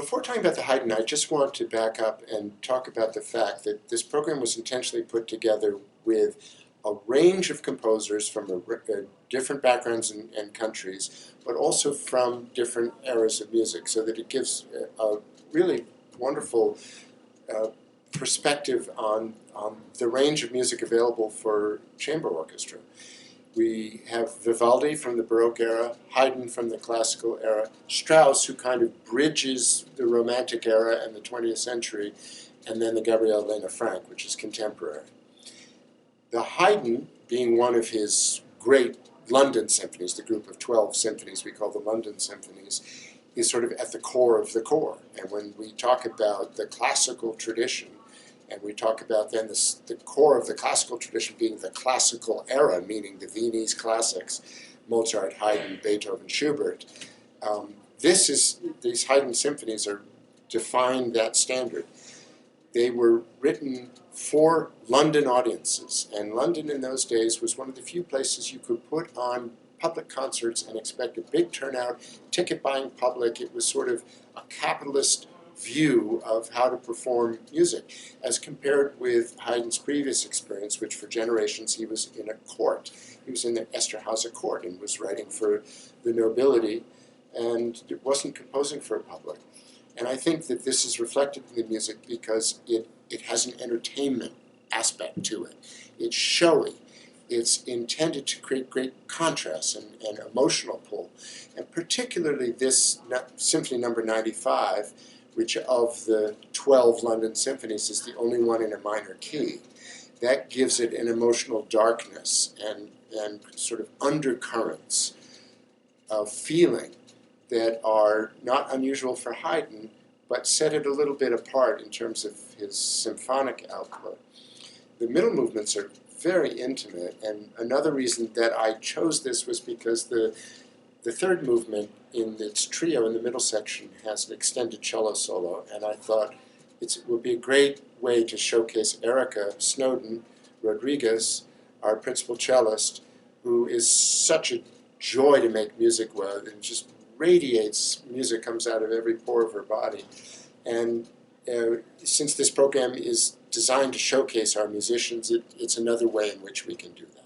Before talking about the Haydn, I just want to back up and talk about the fact that this program was intentionally put together with a range of composers from different backgrounds and countries, but also from different eras of music, so that it gives a really wonderful perspective on the range of music available for chamber orchestra. We have Vivaldi from the Baroque era, Haydn from the classical era, Strauss, who kind of bridges the Romantic era and the 20th century, and then the Gabriel Lena Frank, which is contemporary. The Haydn, being one of his great London symphonies, the group of 12 symphonies we call the London Symphonies, is sort of at the core of the core. And when we talk about the classical tradition, and we talk about then the core of the classical tradition being the classical era, meaning the Viennese classics, Mozart, Haydn, Beethoven, Schubert. These Haydn symphonies define that standard. They were written for London audiences, and London in those days was one of the few places you could put on public concerts and expect a big turnout, ticket-buying public. It was sort of a capitalist view of how to perform music, as compared with Haydn's previous experience, which for generations he was in a court. He was in the Esterhazy court and was writing for the nobility, and it wasn't composing for a public. And I think that this is reflected in the music because it has an entertainment aspect to it. It's showy. It's intended to create great contrast and emotional pull. And particularly this Symphony No. 95, which of the 12 London symphonies is the only one in a minor key. That gives it an emotional darkness and sort of undercurrents of feeling that are not unusual for Haydn, but set it a little bit apart in terms of his symphonic output. The middle movements are very intimate, and another reason that I chose this was because the third movement in its trio in the middle section has an extended cello solo, and I thought it would be a great way to showcase Erica Snowden Rodriguez, our principal cellist, who is such a joy to make music with and just radiates music, comes out of every pore of her body. And since this program is designed to showcase our musicians, it's another way in which we can do that.